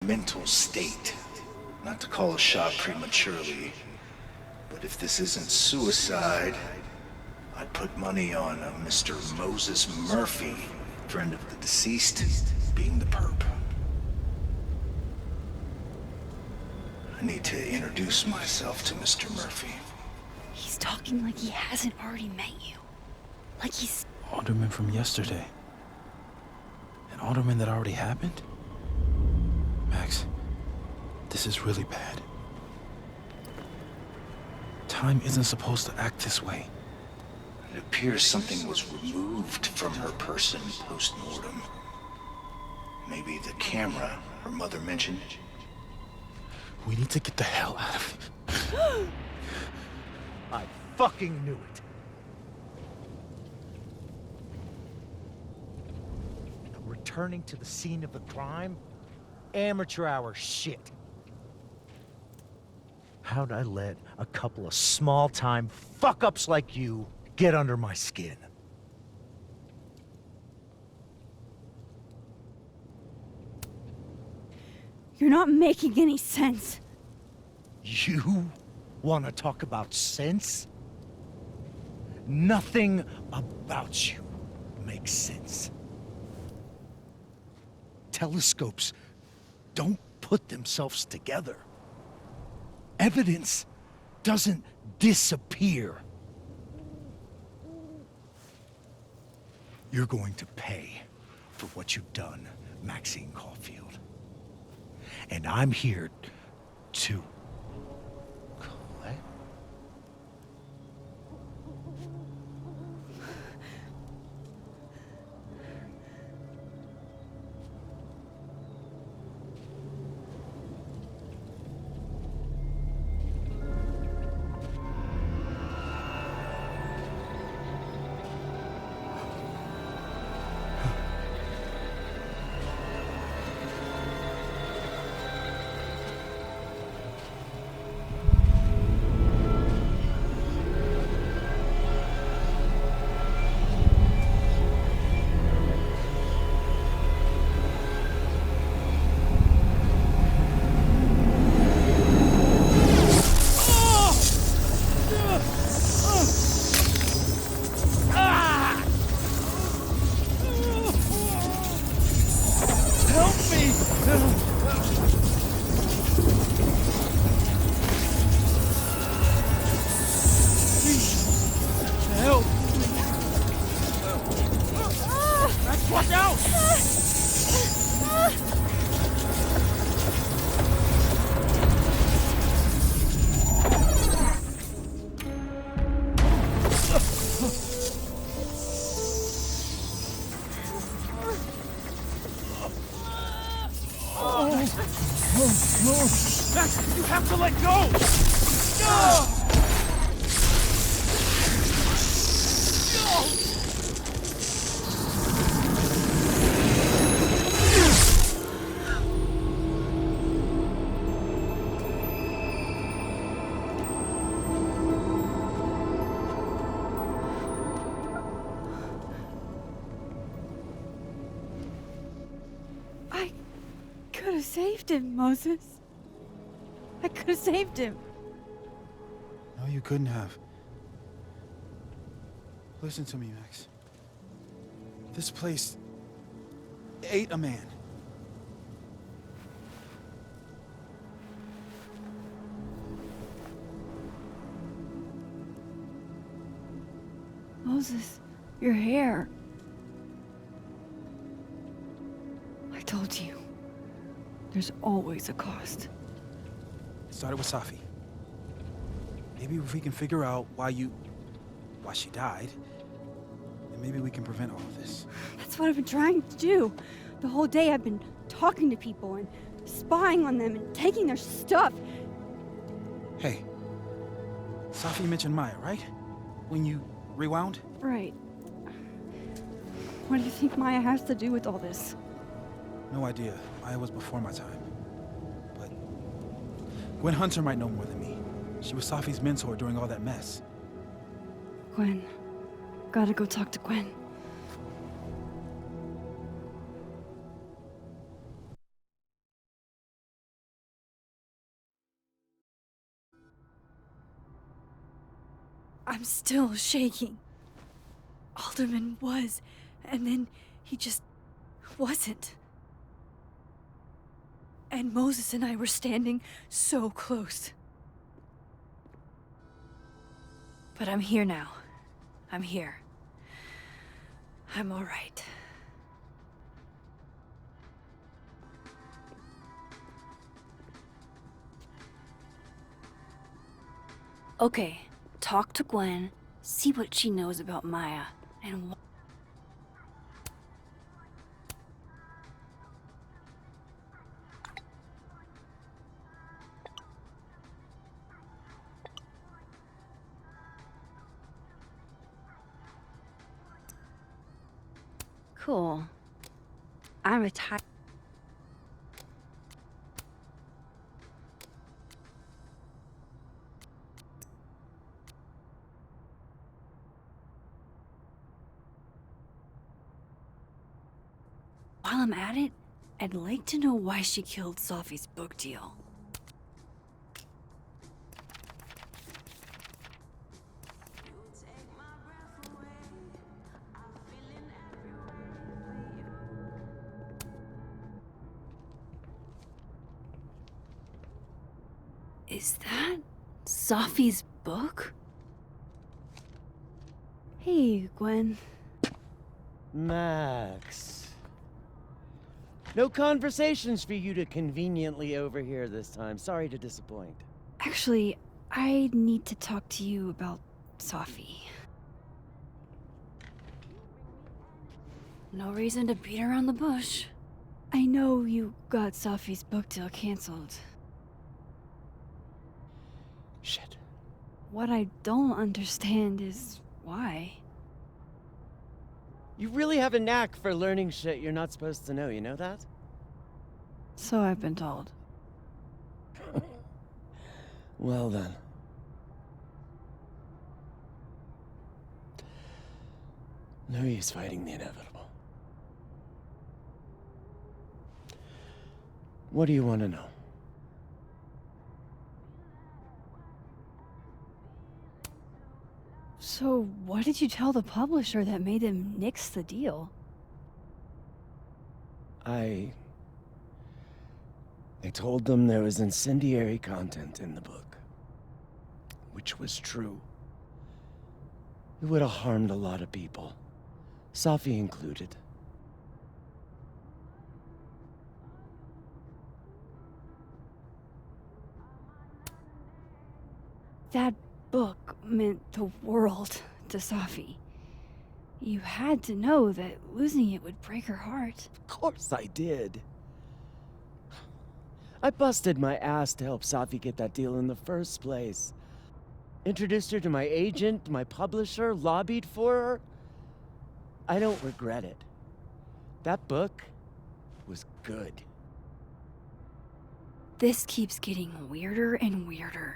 mental state. Not to call a shot prematurely, but if this isn't suicide, I'd put money on a Mr. Moses Murphy, friend of the deceased, being the perp. I need to introduce myself to Mr. Murphy. He's talking like he hasn't already met you. Like he's... Alderman from yesterday. An alderman that already happened? Max, this is really bad. Time isn't supposed to act this way. It appears something was removed from her person post-mortem. Maybe the camera her mother mentioned. We need to get the hell out of here. I fucking knew it. Returning to the scene of the crime? Amateur hour shit. How'd I let a couple of small-time fuck-ups like you get under my skin? You're not making any sense. You want to talk about sense? Nothing about you makes sense. Telescopes don't put themselves together. Evidence doesn't disappear. You're going to pay for what you've done, Maxine Caulfield. And I'm here to collect. Watch out! Max, you have to let go! I could have saved him, Moses. I could have saved him. No, you couldn't have. Listen to me, Max. This place ate a man. Moses, your hair. I told you. There's always a cost. It started with Safi. Maybe if we can figure out why she died, then maybe we can prevent all of this. That's what I've been trying to do. The whole day I've been talking to people and spying on them and taking their stuff. Hey, Safi mentioned Maya, right? When you rewound? Right. What do you think Maya has to do with all this? No idea. Maya was before my time. But Gwen Hunter might know more than me. She was Safi's mentor during all that mess. Gwen. Gotta go talk to Gwen. I'm still shaking. Alderman was, and then he just wasn't. And Moses and I were standing so close. But I'm here now. I'm here. I'm all right. Okay, talk to Gwen, see what she knows about Maya, and cool. I'm retired. While I'm at it, I'd like to know why she killed Sophie's book deal. Is that Sophie's book? Hey, Gwen. Max. No conversations for you to conveniently overhear this time. Sorry to disappoint. Actually, I need to talk to you about Sophie. No reason to beat around the bush. I know you got Sophie's book deal canceled. Shit. What I don't understand is why. You really have a knack for learning shit you're not supposed to know, you know that? So I've been told. Well then. No use fighting the inevitable. What do you want to know? So what did you tell the publisher that made them nix the deal? I told them there was incendiary content in the book. Which was true. It would have harmed a lot of people. Safi included. That book meant the world to Safi. You had to know that losing it would break her heart. Of course I did. I busted my ass to help Safi get that deal in the first place. Introduced her to my agent, my publisher, lobbied for her. I don't regret it. That book was good. This keeps getting weirder and weirder.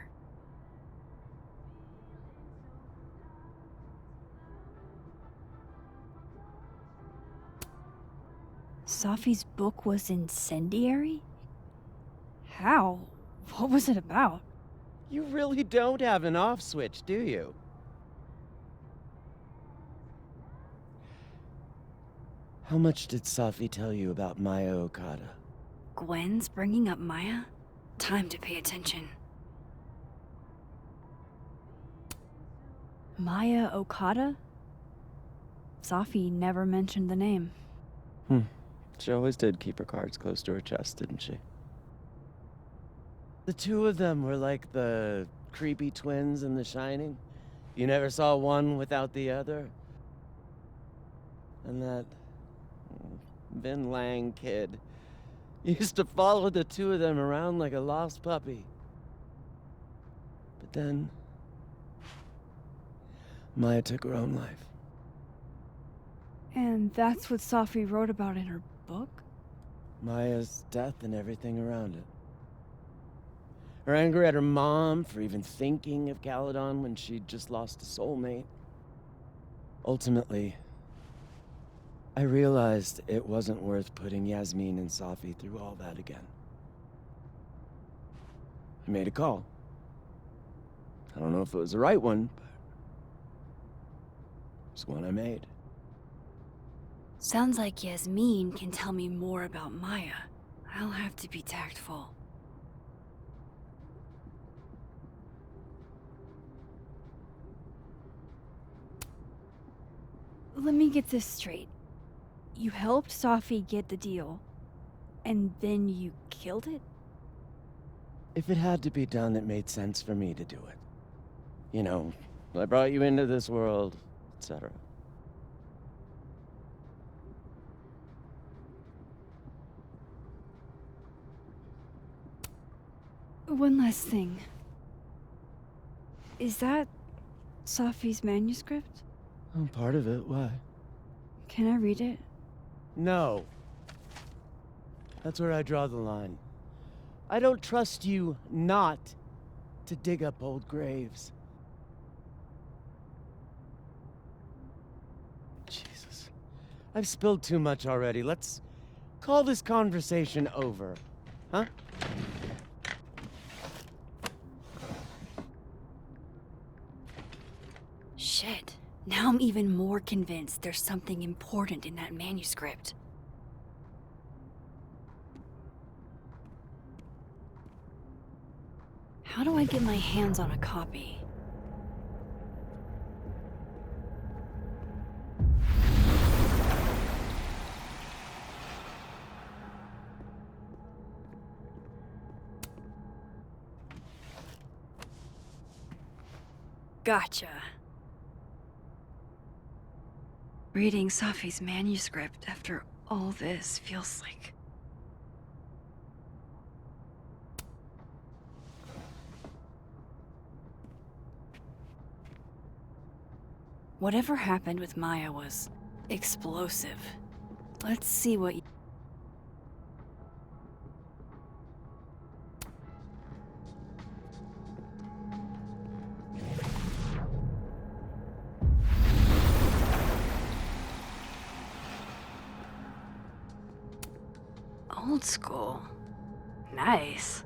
Safi's book was incendiary? How? What was it about? You really don't have an off switch, do you? How much did Safi tell you about Maya Okada? Gwen's bringing up Maya? Time to pay attention. Maya Okada? Safi never mentioned the name. She always did keep her cards close to her chest, didn't she? The two of them were like the creepy twins in The Shining. You never saw one without the other. And that Vin Lang kid used to follow the two of them around like a lost puppy. But then Maya took her own life. And that's what Safi wrote about in her book? Maya's death and everything around it. Her anger at her mom for even thinking of Caledon when she'd just lost a soulmate. Ultimately, I realized it wasn't worth putting Yasmin and Safi through all that again. I made a call. I don't know if it was the right one, but It's one I made. Sounds like Yasmin can tell me more about Maya. I'll have to be tactful. Let me get this straight. You helped Safi get the deal, and then you killed it? If it had to be done, it made sense for me to do it. You know, I brought you into this world, etc. One last thing. Is that Safi's manuscript? Oh, part of it, why? Can I read it? No. That's where I draw the line. I don't trust you not to dig up old graves. Jesus. I've spilled too much already. Let's call this conversation over. Huh? Shit. Now I'm even more convinced there's something important in that manuscript. How do I get my hands on a copy? Gotcha. Reading Safi's manuscript after all this feels like... Whatever happened with Maya was explosive. Let's see what... Old school. Nice.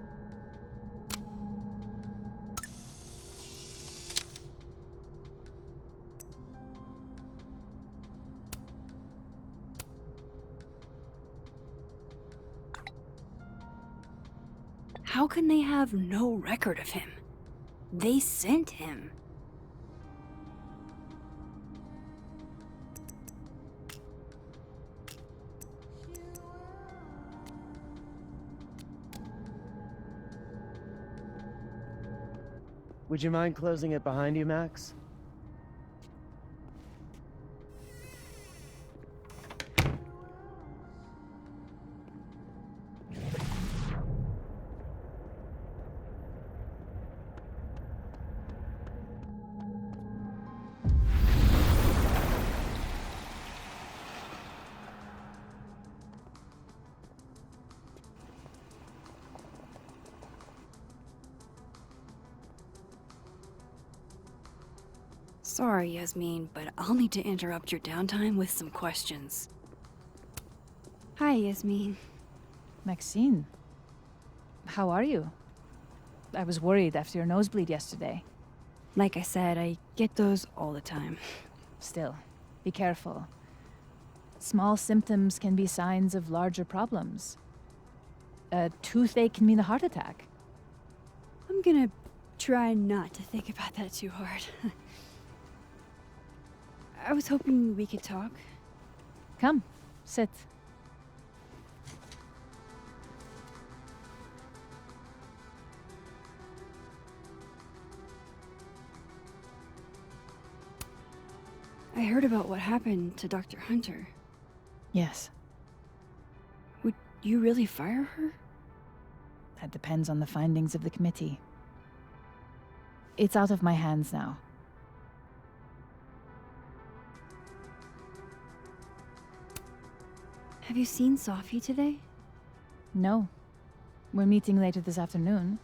How can they have no record of him? They sent him. Would you mind closing it behind you, Max? Sorry, Yasmin, but I'll need to interrupt your downtime with some questions. Hi, Yasmin. Maxine, how are you? I was worried after your nosebleed yesterday. Like I said, I get those all the time. Still, be careful. Small symptoms can be signs of larger problems. A toothache can mean a heart attack. I'm gonna try not to think about that too hard. I was hoping we could talk. Come, sit. I heard about what happened to Dr. Hunter. Yes, Would you really fire her? that depends on the findings of the committee. It's out of my hands now. Have you seen Safi today? No. We're meeting later this afternoon.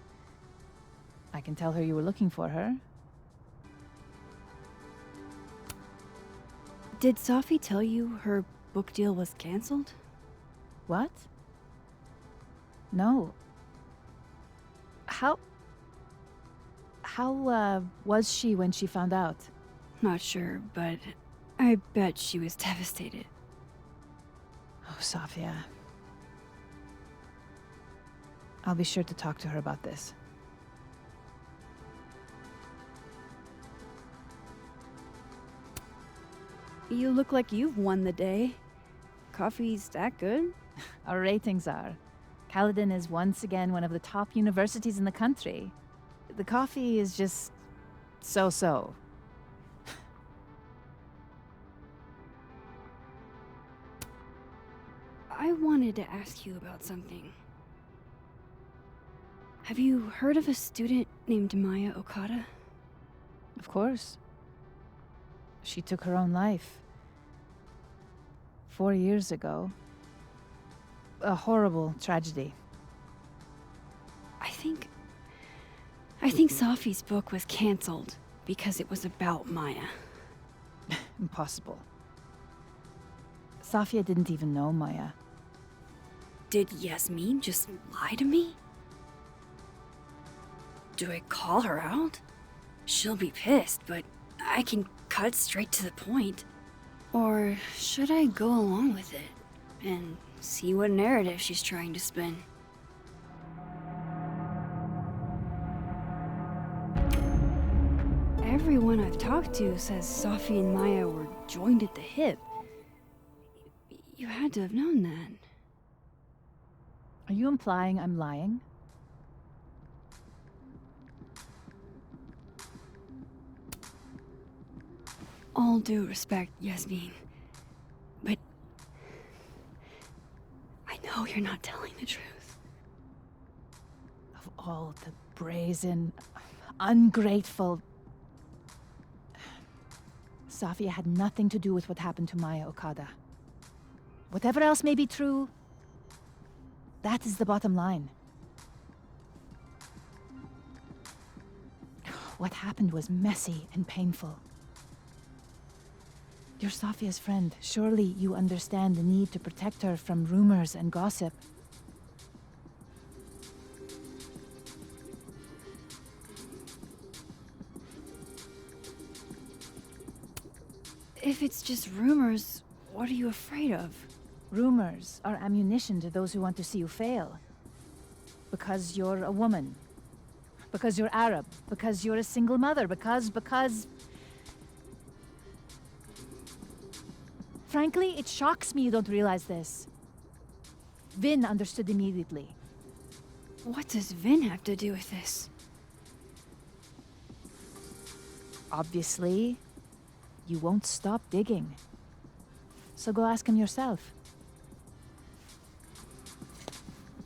I can tell her you were looking for her. Did Safi tell you her book deal was canceled? What? No. How was she when she found out? Not sure, but I bet she was devastated. Oh, Safia. I'll be sure to talk to her about this. You look like you've won the day. Coffee's that good? Our ratings are. Caledon is once again one of the top universities in the country. The coffee is just so-so. I wanted to ask you about something. Have you heard of a student named Maya Okada? Of course. She took her own life. 4 years ago. A horrible tragedy. I think Safi's book was cancelled because it was about Maya. Impossible. Safia didn't even know Maya. Did Yasmin just lie to me? Do I call her out? She'll be pissed, but I can cut straight to the point. Or should I go along with it and see what narrative she's trying to spin? Everyone I've talked to says Safi and Maya were joined at the hip. You had to have known that. Are you implying I'm lying? All due respect, Yasmin. But I know you're not telling the truth. Of all the brazen, ungrateful... Safia had nothing to do with what happened to Maya Okada. Whatever else may be true, that is the bottom line. What happened was messy and painful. You're Safia's friend. Surely you understand the need to protect her from rumors and gossip. If it's just rumors, what are you afraid of? Rumors are ammunition to those who want to see you fail. Because you're a woman. Because you're Arab. Because you're a single mother. Because... Frankly, it shocks me you don't realize this. Vin understood immediately. What does Vin have to do with this? Obviously, you won't stop digging. So go ask him yourself.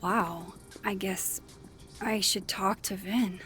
Wow, I guess I should talk to Vin.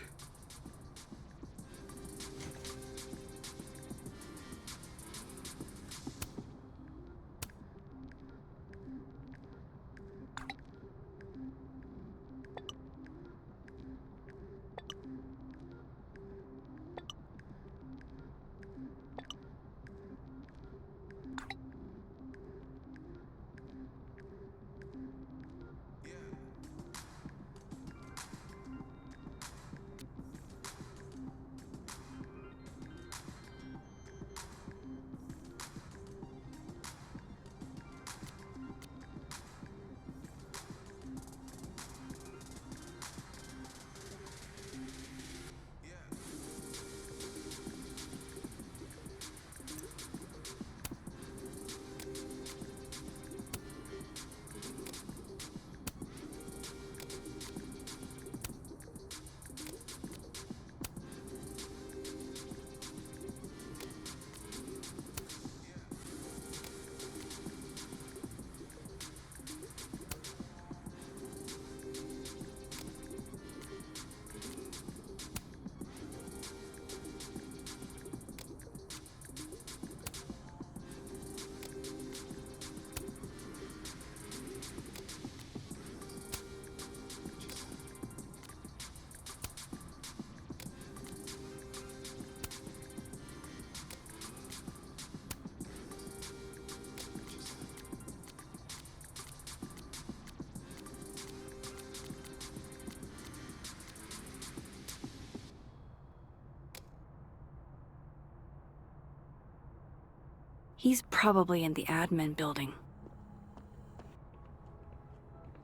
He's probably in the admin building.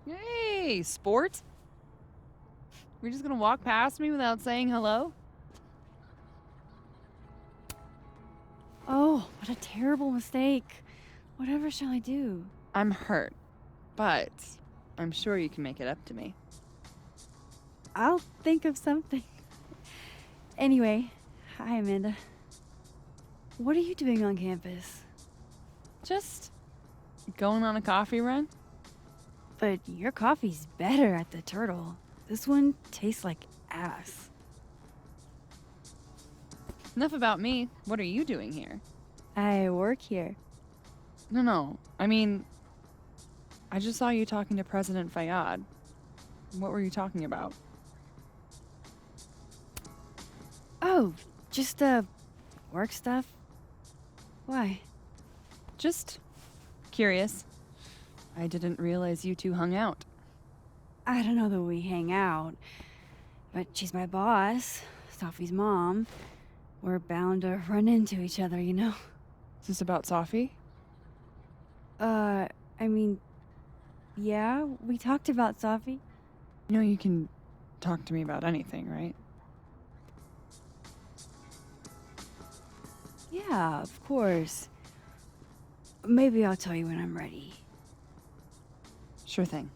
Hey, sport. You're just gonna walk past me without saying hello? Oh, what a terrible mistake. Whatever shall I do? I'm hurt, but I'm sure you can make it up to me. I'll think of something. Anyway, hi, Amanda. What are you doing on campus? Just going on a coffee run? But your coffee's better at the Turtle. This one tastes like ass. Enough about me. What are you doing here? I work here. No. I mean, I just saw you talking to President Fayyad. What were you talking about? Oh, just, work stuff? Why? Just curious. I didn't realize you two hung out. I don't know that we hang out, but she's my boss, Sophie's mom. We're bound to run into each other, you know? Is this about Safi? I mean, yeah, we talked about Sophie. You know you can talk to me about anything, right? Yeah, of course. Maybe I'll tell you when I'm ready. Sure thing.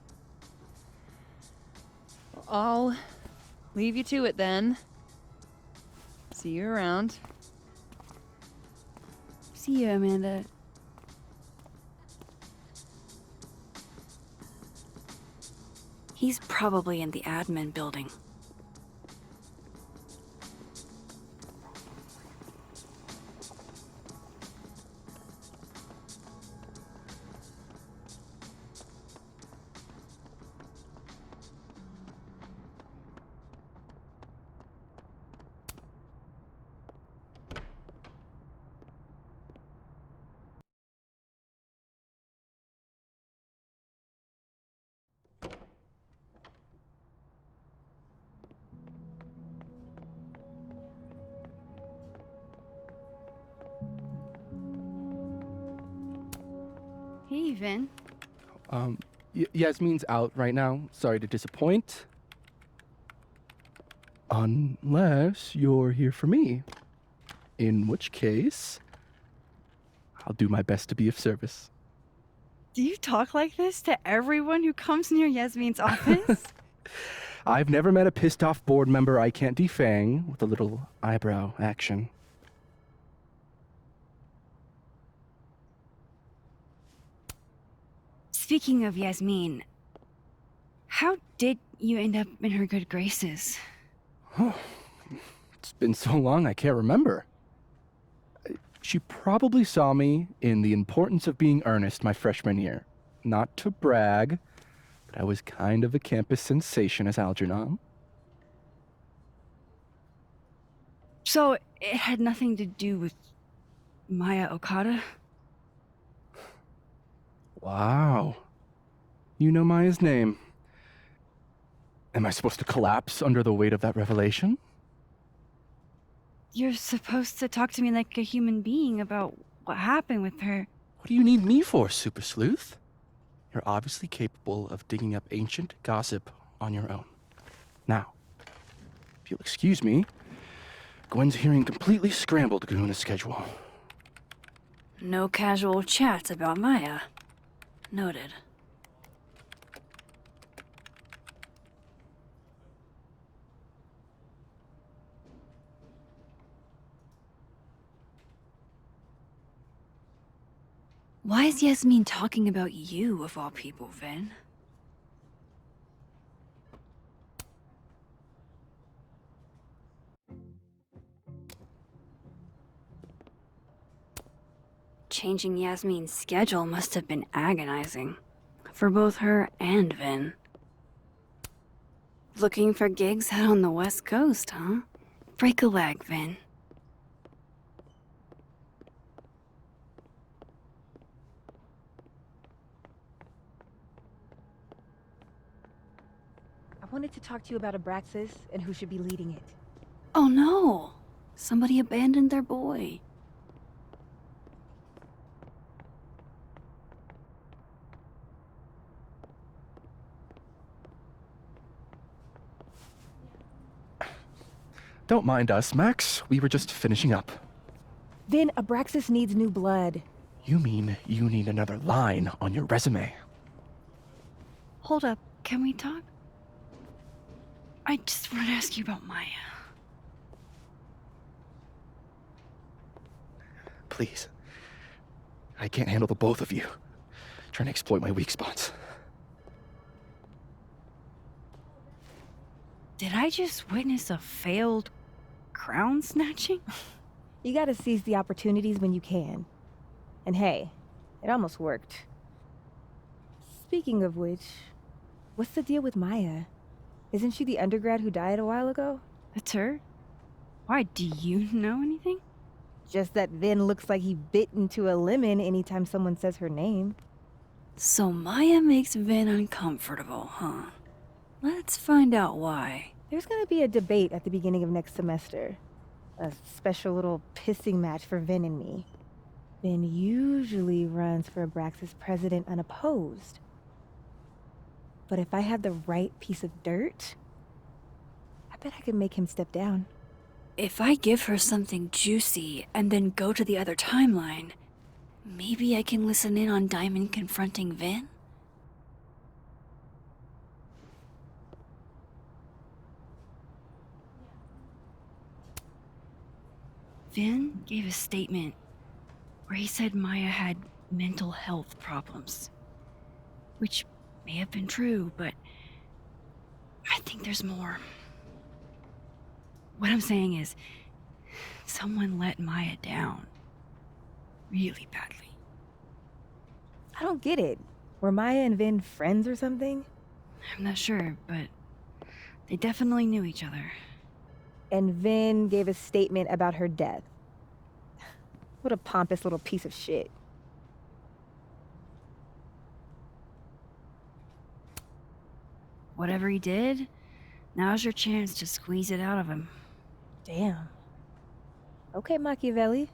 Well, I'll leave you to it then. See you around. See you, Amanda. He's probably in the admin building. Hey, Vin. Yasmin's out right now. Sorry to disappoint. Unless you're here for me. In which case, I'll do my best to be of service. Do you talk like this to everyone who comes near Yasmin's office? I've never met a pissed off board member I can't defang with a little eyebrow action. Speaking of Yasmin, how did you end up in her good graces? It's been so long I can't remember. She probably saw me in The Importance of Being Earnest my freshman year. Not to brag, but I was kind of a campus sensation as Algernon. So it had nothing to do with Maya Okada? Wow. You know Maya's name. Am I supposed to collapse under the weight of that revelation? You're supposed to talk to me like a human being about what happened with her. What do you need me for, Super Sleuth? You're obviously capable of digging up ancient gossip on your own. Now, if you'll excuse me, Gwen's hearing completely scrambled Kahuna schedule. No casual chats about Maya. Noted. Why is Yasmin talking about you, of all people, Vin? Changing Yasmin's schedule must have been agonizing. For both her and Vin. Looking for gigs out on the West Coast, huh? Break a leg, Vin. I wanted to talk to you about Abraxas and who should be leading it. Oh no! Somebody abandoned their boy. Don't mind us, Max. We were just finishing up. Vin, Abraxas needs new blood. You mean you need another line on your resume? Hold up, can we talk? I just want to ask you about Maya. Please. I can't handle the both of you. Trying to exploit my weak spots. Did I just witness a failed crown snatching? You gotta seize the opportunities when you can. And hey, it almost worked. Speaking of which, what's the deal with Maya? Isn't she the undergrad who died a while ago? That's her? Why, do you know anything? Just that Vin looks like he bit into a lemon anytime someone says her name. So Maya makes Vin uncomfortable, huh? Let's find out why. There's gonna be a debate at the beginning of next semester. A special little pissing match for Vin and me. Vin usually runs for Abraxas president unopposed. But if I had the right piece of dirt, I bet I could make him step down. If I give her something juicy and then go to the other timeline, maybe I can listen in on Diamond confronting Vin? Vin gave a statement where he said Maya had mental health problems. Which may have been true, but I think there's more. What I'm saying is, someone let Maya down. Really badly. I don't get it. Were Maya and Vin friends or something? I'm not sure, but they definitely knew each other. And Vin gave a statement about her death. What a pompous little piece of shit. Whatever he did, now's your chance to squeeze it out of him. Damn. Okay, Machiavelli.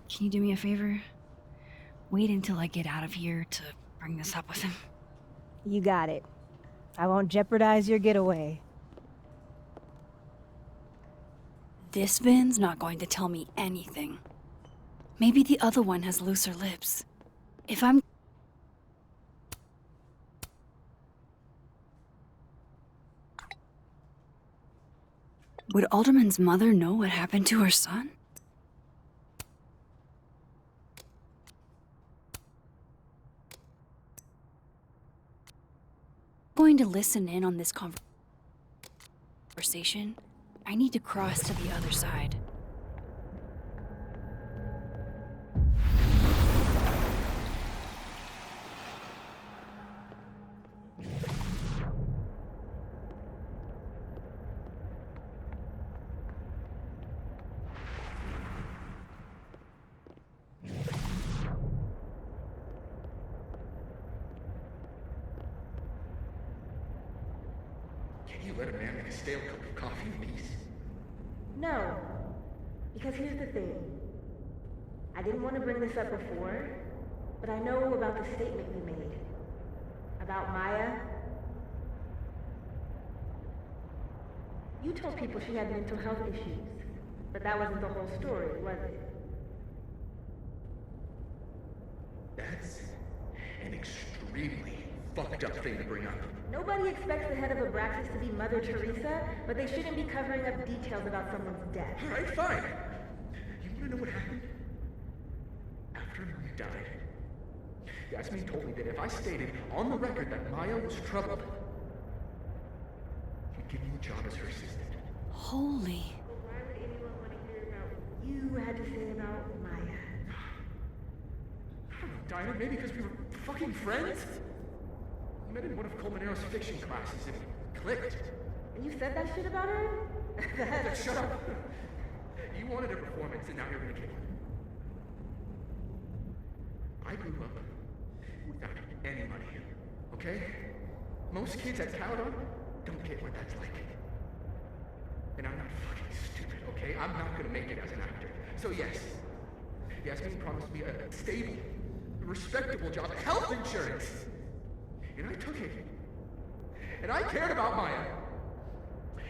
Can you do me a favor? Wait until I get out of here to bring this up with him. You got it. I won't jeopardize your getaway. This Vin's not going to tell me anything. Maybe the other one has looser lips. If I'm... Would Alderman's mother know what happened to her son? Going to listen in on this conversation. I need to cross to the other side. Can you let a man make a stale cup of coffee in peace? No. Because here's the thing. I didn't want to bring this up before, but I know about the statement you made. About Maya. You told people she had mental health issues, but that wasn't the whole story, was it? That's an extremely fucked up thing to bring up. Nobody expects the head of Abraxas to be Mother Teresa, but they shouldn't be covering up details about someone's death. Alright, fine. You wanna know what happened? After Maya died, Yasmin told me that if I stated on the record that Maya was troubled, he'd give me a job as her assistant. Holy. Why would anyone want to hear about what you had to say about Maya? I don't know, Dinah, maybe because we were fucking friends? We met in one of Colmenaro's fiction classes and we clicked. And you said that shit about her? Shut up! You wanted a performance and now you're gonna get one. I grew up without any money, okay? Most kids at Caledon don't get what that's like. And I'm not fucking stupid, okay? I'm not gonna make it as an actor. So yes, Yasmin promised me a stable, respectable job, health insurance. And I took it. And I cared about Maya.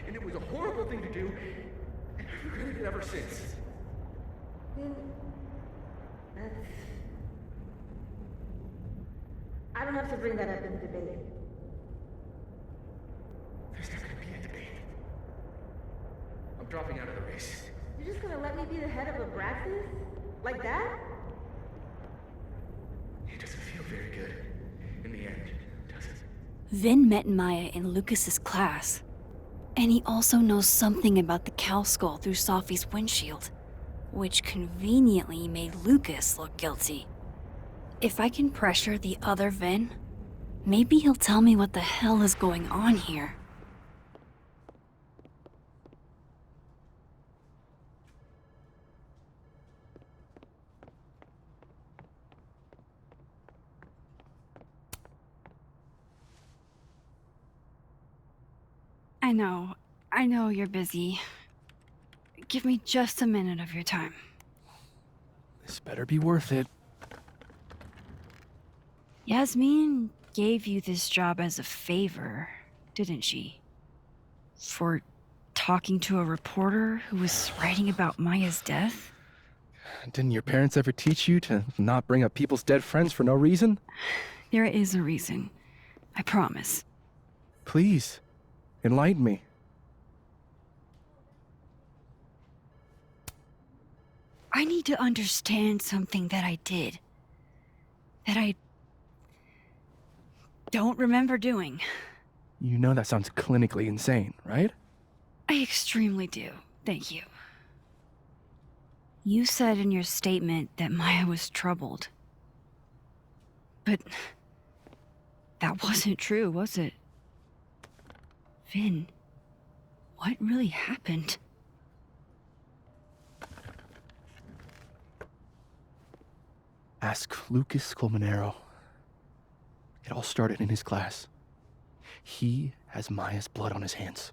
and it was a horrible thing to do, and I've regretted it ever since. That's... I don't have to bring that up in the debate. There's not gonna be a debate. I'm dropping out of the race. You're just gonna let me be the head of Abraxas? Like that? It doesn't feel very good in the end, does it? Vin met Maya in Lucas's class. And he also knows something about the cow skull through Sophie's windshield, which conveniently made Lucas look guilty. If I can pressure the other Vin, maybe he'll tell me what the hell is going on here. I know you're busy. Give me just a minute of your time. This better be worth it. Yasmin gave you this job as a favor, didn't she? For talking to a reporter who was writing about Maya's death? Didn't your parents ever teach you to not bring up people's dead friends for no reason? There is a reason. I promise. Please, enlighten me. I need to understand something that I did. That I don't remember doing. You know that sounds clinically insane, right? I extremely do. Thank you. You said in your statement that Maya was troubled. But that wasn't true, was it? Vin, what really happened? Ask Lucas Colmenero. It all started in his class. He has Maya's blood on his hands.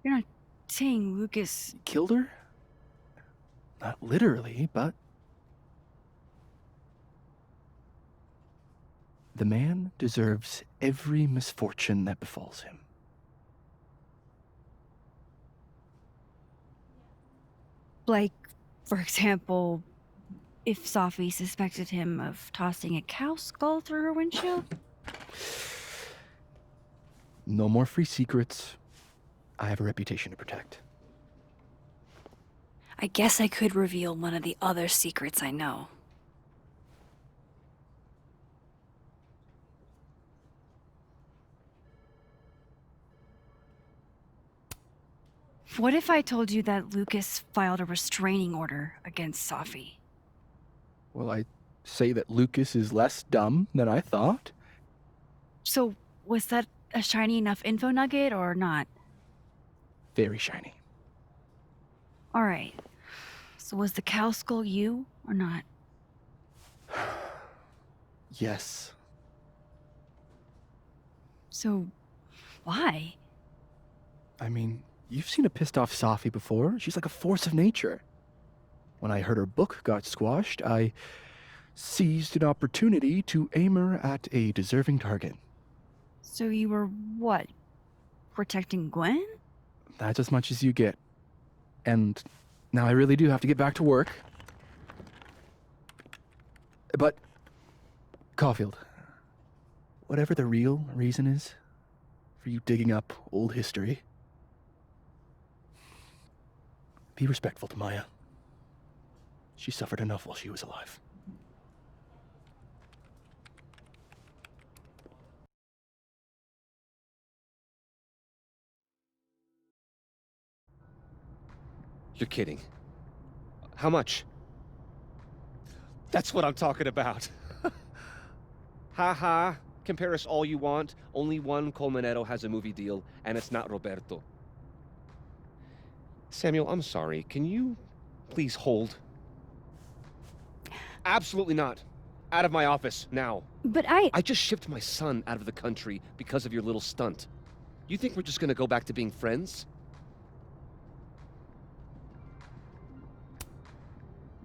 You're not saying Lucas... Killed her? Not literally, but... The man deserves every misfortune that befalls him. Like, for example, if Sophie suspected him of tossing a cow skull through her windshield? No more free secrets. I have a reputation to protect. I guess I could reveal one of the other secrets I know. What if I told you that Lucas filed a restraining order against Sophie? Will I say that Lucas is less dumb than I thought? So, was that a shiny enough info nugget or not? Very shiny. Alright. So was the cow skull you or not? Yes. So, why? I mean, you've seen a pissed off Sophie before. She's like a force of nature. When I heard her book got squashed, I seized an opportunity to aim her at a deserving target. So you were what? Protecting Gwen? That's as much as you get. And now I really do have to get back to work. But, Caulfield, whatever the real reason is for you digging up old history, be respectful to Maya. She suffered enough while she was alive. You're kidding. How much? That's what I'm talking about. Ha ha. Compare us all you want. Only one Colmenero has a movie deal, and it's not Roberto. Samuel, I'm sorry. Can you please hold? Absolutely not. Out of my office, now. But I just shipped my son out of the country because of your little stunt. You think we're just gonna go back to being friends?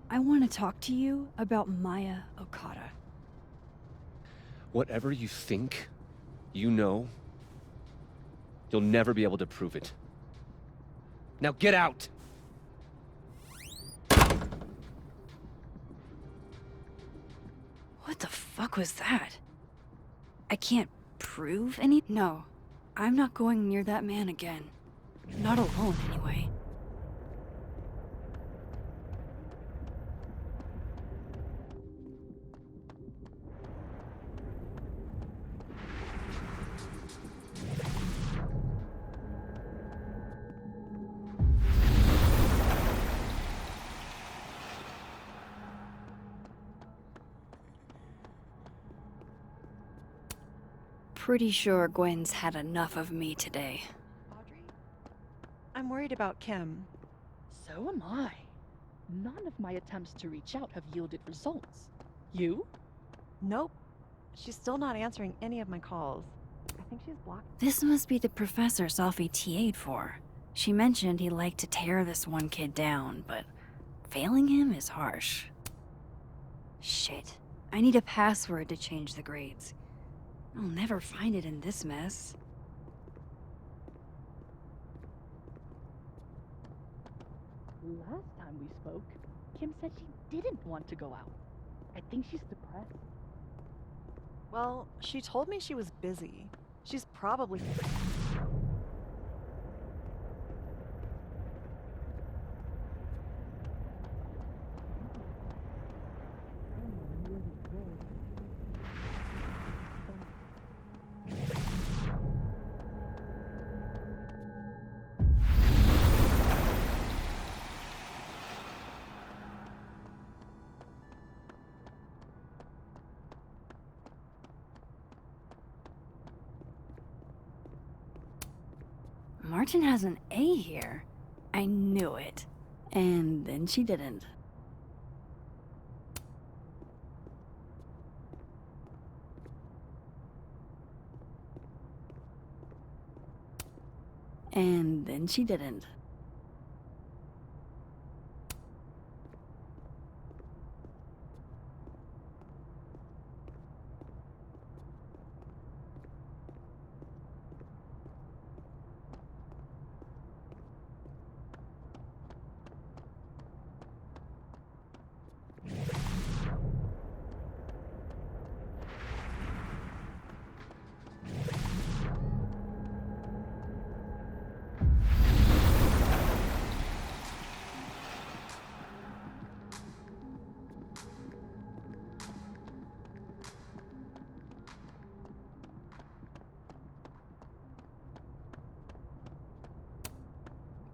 I want to talk to you about Maya Okada. Whatever you think, you know. You'll never be able to prove it. Now get out! What the fuck was that? I can't prove any. No, I'm not going near that man again. Not alone, anyway. Pretty sure Gwen's had enough of me today. Audrey? I'm worried about Kim. So am I. None of my attempts to reach out have yielded results. You? Nope. She's still not answering any of my calls. I think she's blocked. This must be the professor Sophie TA'd for. She mentioned he liked to tear this one kid down, but failing him is harsh. Shit. I need a password to change the grades. I'll never find it in this mess. Last time we spoke, Kim said she didn't want to go out. I think she's depressed. Well, she told me she was busy. She's probably... Martin has an A here. I knew it. And then she didn't. And then she didn't.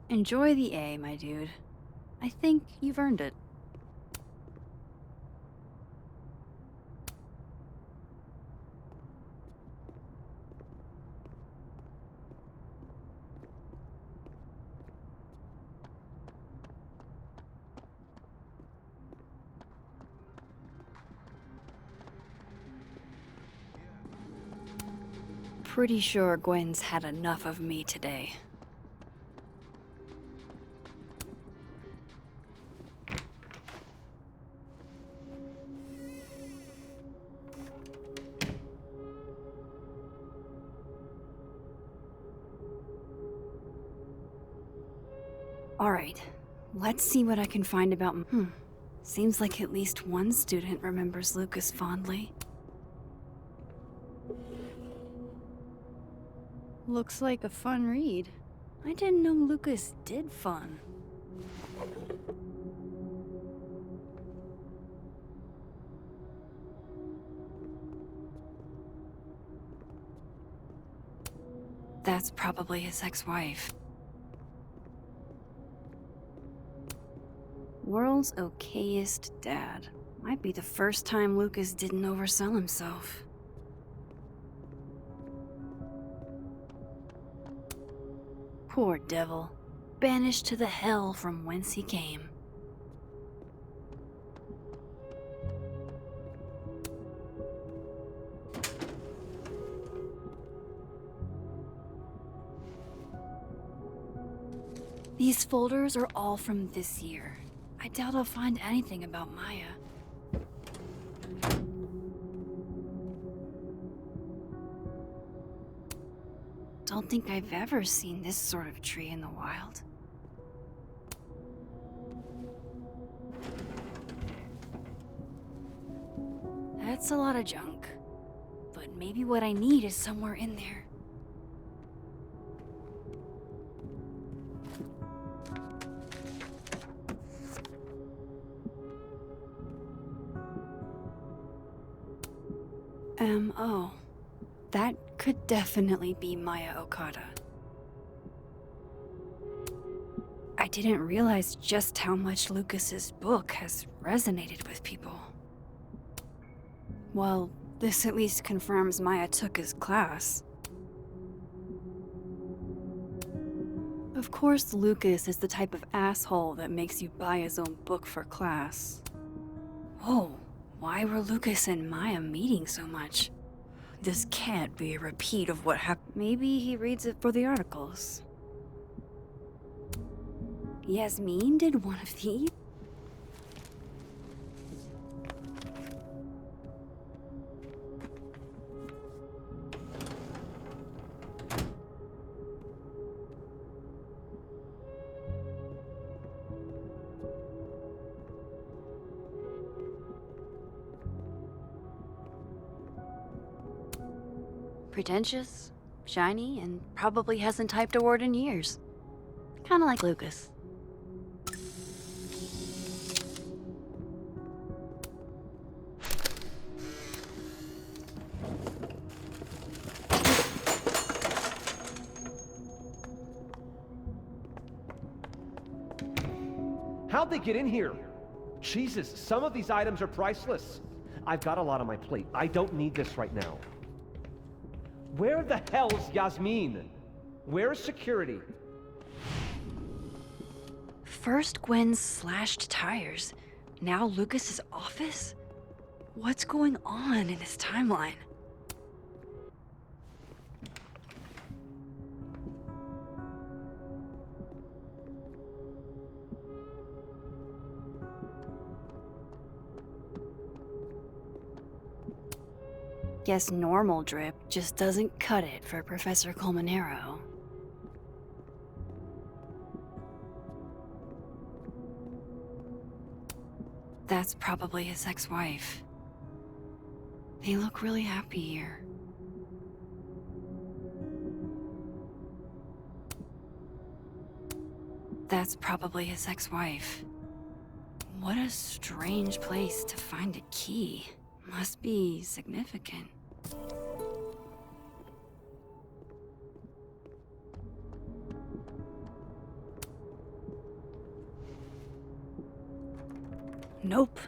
Enjoy the A, my dude. I think you've earned it. Pretty sure Gwen's had enough of me today. Alright, let's see what I can find about... Seems like at least one student remembers Lucas fondly. Looks like a fun read. I didn't know Lucas did fun. That's probably his ex-wife. World's okayest dad. Might be the first time Lucas didn't oversell himself. Poor devil. Banished to the hell from whence he came. These folders are all from this year. I doubt I'll find anything about Maya. don't think I've ever seen this sort of tree in the wild. That's a lot of junk. But maybe what I need is somewhere in there. Oh. That could definitely be Maya Okada. I didn't realize just how much Lucas's book has resonated with people. Well, this at least confirms Maya took his class. Of course, Lucas is the type of asshole that makes you buy his own book for class. Whoa, why were Lucas and Maya meeting so much? This can't be a repeat of what happened. Maybe he reads it for the articles. Yasmin did one of these? Pretentious, shiny, and probably hasn't typed a word in years. Kinda like Lucas. How'd they get in here? Jesus, some of these items are priceless. I've got a lot on my plate. I don't need this right now. Where the hell's Yasmin? Where's security? First Gwen's slashed tires, now Lucas's office? What's going on in this timeline? Guess normal drip just doesn't cut it for Professor Colmenero. That's probably his ex-wife. They look really happy here. That's probably his ex-wife. What a strange place to find a key. Must be significant. Nope.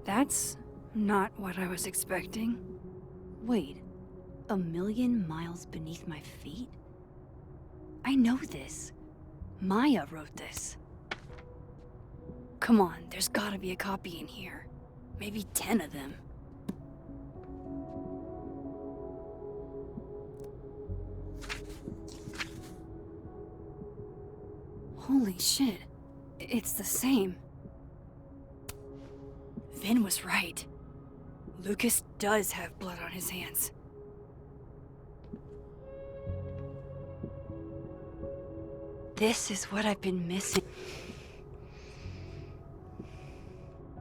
That's not what I was expecting. Wait, 1,000,000 miles beneath my feet? I know this. Maya wrote this. Come on, there's gotta be a copy in here. Maybe 10 of them. Holy shit. It's the same. Vin was right. Lucas does have blood on his hands. This is what I've been missing.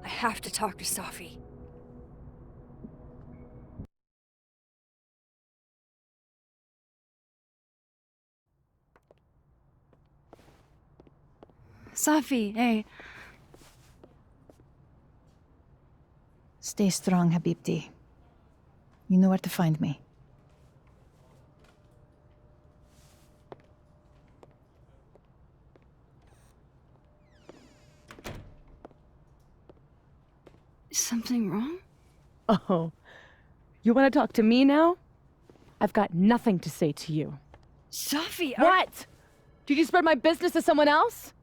I have to talk to Safi. Safi, hey. Stay strong, Habibti. You know where to find me. Is something wrong? Oh, you want to talk to me now? I've got nothing to say to you. Safi, What? Did you spread my business to someone else?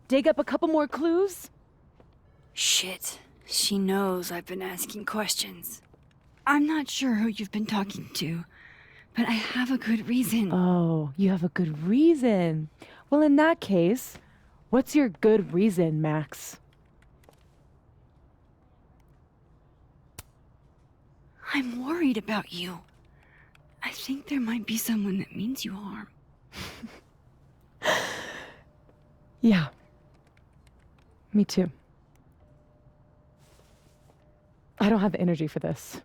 Dig up a couple more clues? Shit. She knows I've been asking questions. I'm not sure who you've been talking to, but I have a good reason. Oh, you have a good reason. Well, in that case, what's your good reason, Max? I'm worried about you. I think there might be someone that means you harm. Yeah. Me too. I don't have the energy for this.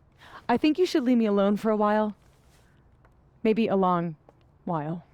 I think you should leave me alone for a while. Maybe a long while.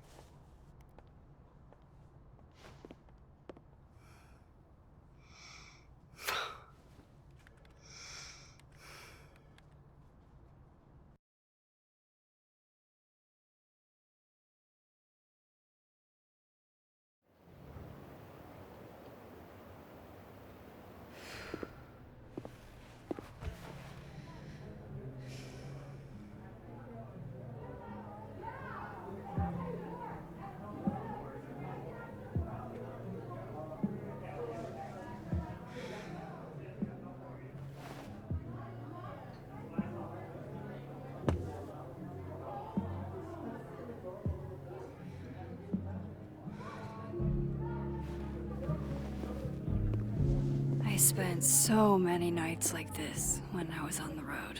I spent so many nights like this when I was on the road.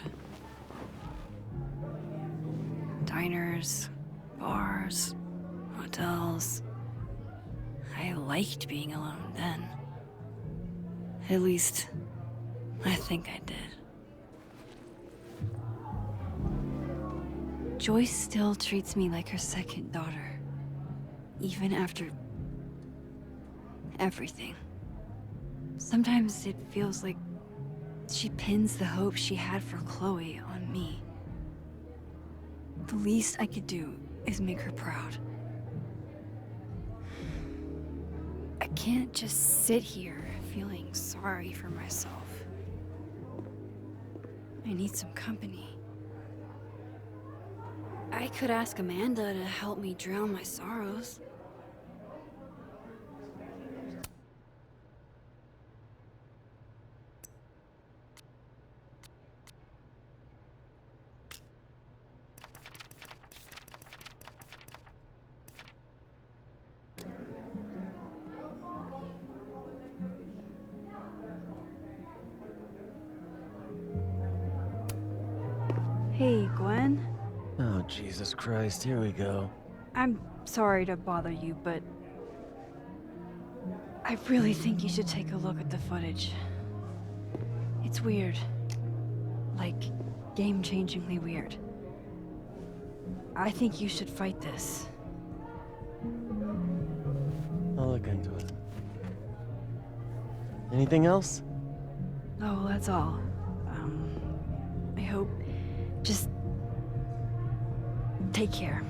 Diners, bars, hotels. I liked being alone then. At least, I think I did. Joyce still treats me like her second daughter, even after everything. Sometimes it feels like she pins the hope she had for Chloe on me. The least I could do is make her proud. I can't just sit here feeling sorry for myself. I need some company. I could ask Amanda to help me drown my sorrows. Hey, Gwen. Oh, Jesus Christ, here we go. I'm sorry to bother you, but I really think you should take a look at the footage. It's weird. Like, game-changingly weird. I think you should fight this. I'll look into it. Anything else? Oh, that's all. I hope... Just... take care.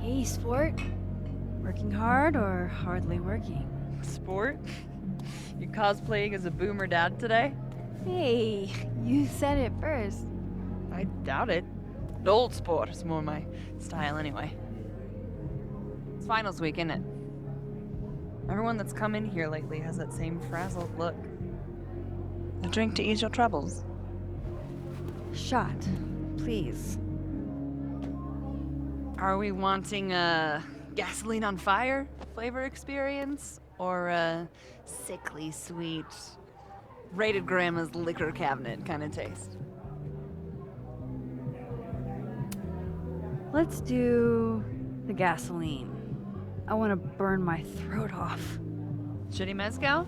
Hey, sport. Working hard or hardly working? Sport? You cosplaying as a boomer dad today? Hey, you said it first. I doubt it. Old sport is more my style anyway. It's finals week, isn't it? Everyone that's come in here lately has that same frazzled look. A drink to ease your troubles. Shot, please. Are we wanting a gasoline on fire flavor experience? Or a sickly sweet, rated grandma's liquor cabinet kind of taste? Let's do the gasoline. I want to burn my throat off. Shitty mezcal?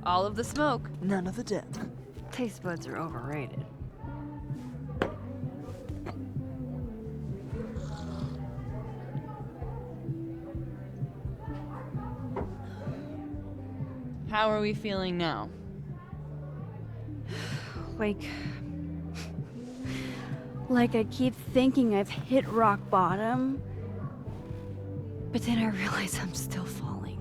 All of the smoke, none of the dip. Taste buds are overrated. How are we feeling now? Like I keep thinking I've hit rock bottom, But then I realize I'm still falling.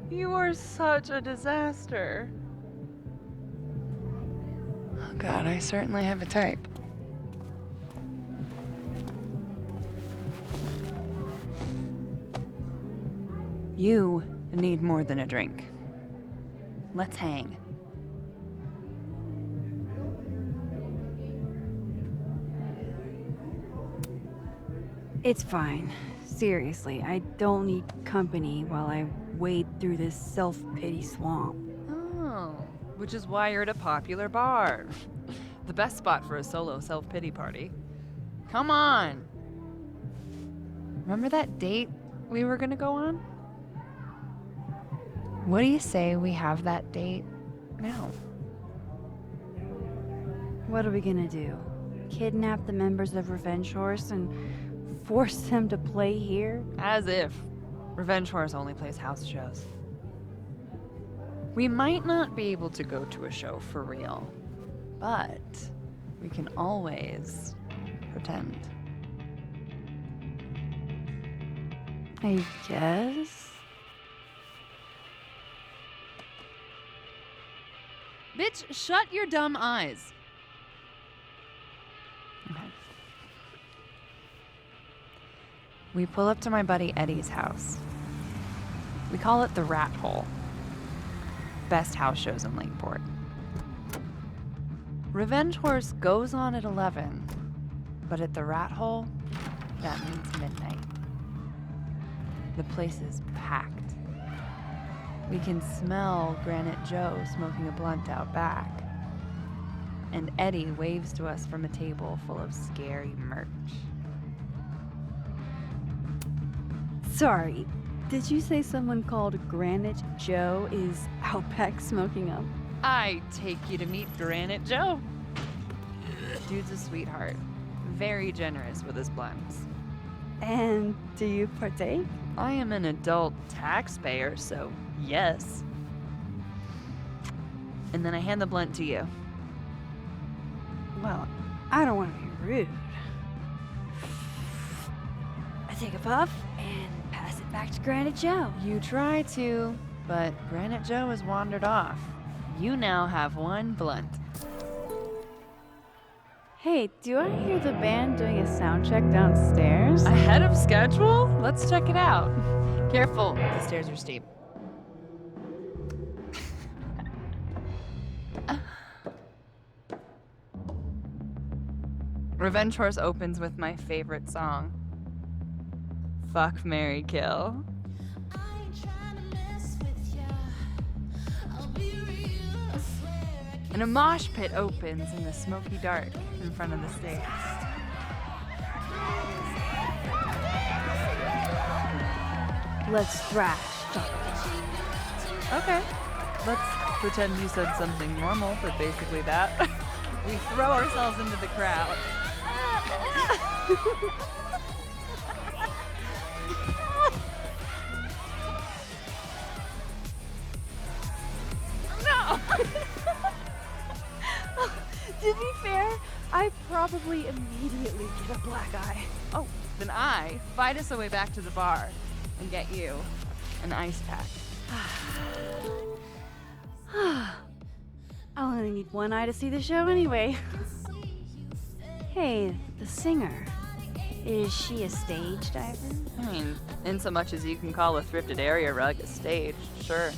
You are such a disaster. Oh God, I certainly have a type. You need more than a drink. Let's hang. It's fine. Seriously, I don't need company while I wade through this self-pity swamp. Oh, which is why you're at a popular bar. The best spot for a solo self-pity party. Come on! Remember that date we were gonna go on? What do you say we have that date now? What are we gonna do? Kidnap the members of Revenge Horse and force them to play here? As if. Revenge Horse only plays house shows. We might not be able to go to a show for real, but we can always pretend. I guess. Bitch, shut your dumb eyes. Okay. We pull up to my buddy Eddie's house. We call it the Rat Hole. Best house shows in Lakeport. Revenge Horse goes on at 11, but at the Rat Hole, that means midnight. The place is packed. We can smell Granite Joe smoking a blunt out back. And Eddie waves to us from a table full of scary merch. Sorry, did you say someone called Granite Joe is out back smoking up? I take you to meet Granite Joe. Dude's a sweetheart. Very generous with his blunts. And do you partake? I am an adult taxpayer, so yes. And then I hand the blunt to you. Well, I don't want to be rude. I take a puff and pass it back to Granite Joe. You try to, but Granite Joe has wandered off. You now have one blunt. Hey, do I hear the band doing a sound check downstairs? Ahead of schedule? Let's check it out. Careful, the stairs are steep. Revenge Horse opens with my favorite song. Fuck, Marry, Kill. And a mosh pit opens in the smoky dark in front of the stage. Let's thrash. Okay. Let's pretend you said something normal, but basically that. We throw ourselves into the crowd. No! To be fair, I probably immediately get a black eye. Oh, then I fight us our way back to the bar and get you an ice pack. I'll only need one eye to see the show anyway. Hey, the singer. Is she a stage diver? I mean, in so much as you can call a thrifted area rug a stage, sure.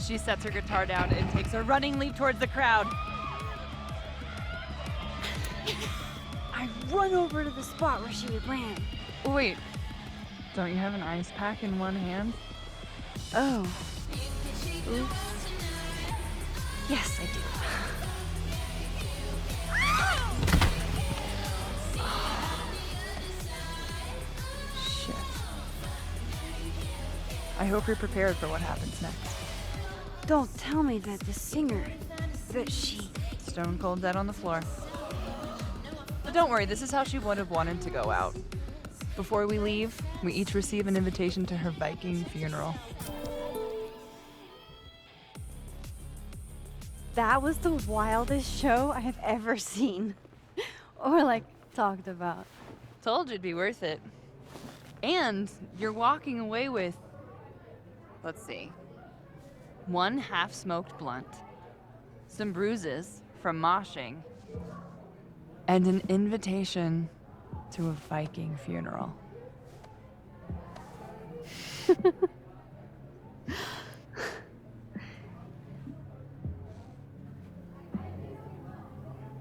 She sets her guitar down and takes a running leap towards the crowd. I run over to the spot where she would land. Wait, don't you have an ice pack in one hand? Oh. Oops. Yes, I do. Shit. I hope you're prepared for what happens next. Don't tell me that the singer, that she... Stone cold dead on the floor. But don't worry, this is how she would have wanted to go out. Before we leave, we each receive an invitation to her Viking funeral. That was the wildest show I have ever seen. Or like, talked about. Told you it'd be worth it. And you're walking away with, let's see, 1 half-smoked blunt, some bruises from moshing, and an invitation to a Viking funeral.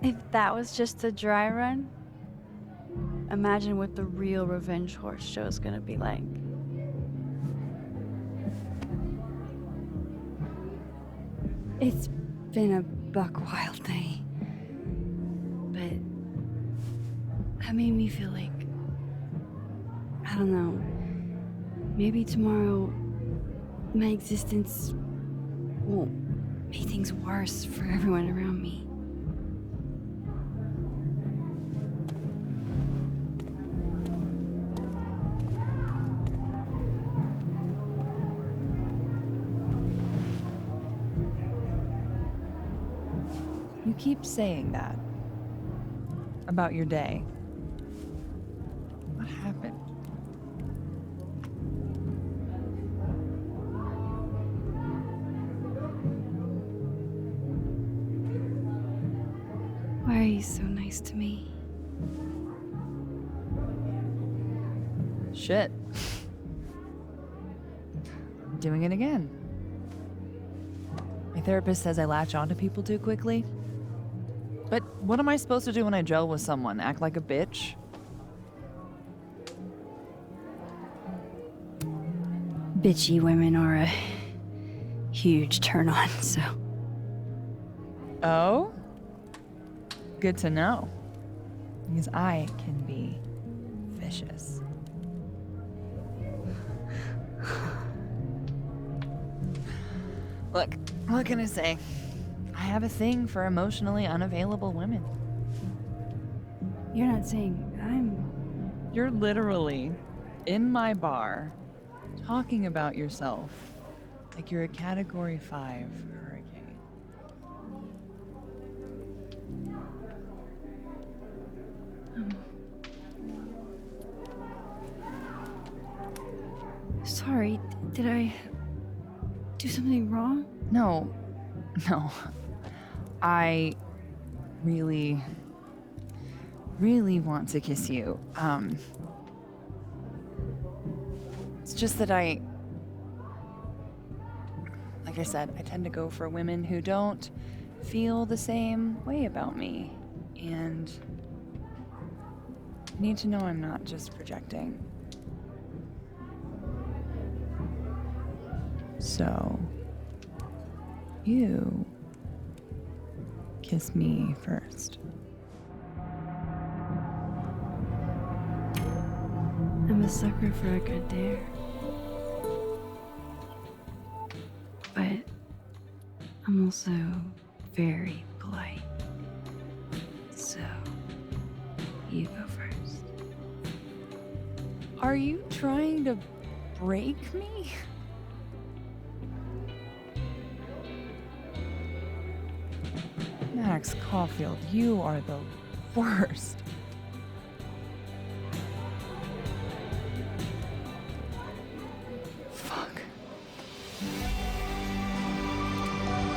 If that was just a dry run, imagine what the real Revenge Horse show is gonna be like. It's been a buck wild day, but that made me feel like, I don't know, maybe tomorrow my existence won't make things worse for everyone around me. You keep saying that about your day. What happened? Why are you so nice to me? Shit. Doing it again. My therapist says I latch onto people too quickly. But what am I supposed to do when I gel with someone? Act like a bitch? Bitchy women are a huge turn on, so. Oh? Good to know. Because I can be vicious. Look, what can I say? I have a thing for emotionally unavailable women. You're not saying I'm. You're literally in my bar talking about yourself like you're a Category 5 hurricane. Sorry, did I do something wrong? No. I really want to kiss you. It's just that like I said, I tend to go for women who don't feel the same way about me. And I need to know I'm not just projecting. So, you kiss me first. I'm a sucker for a good dare. But I'm also very polite. So, you go first. Are you trying to break me? Max Caulfield, you are the worst.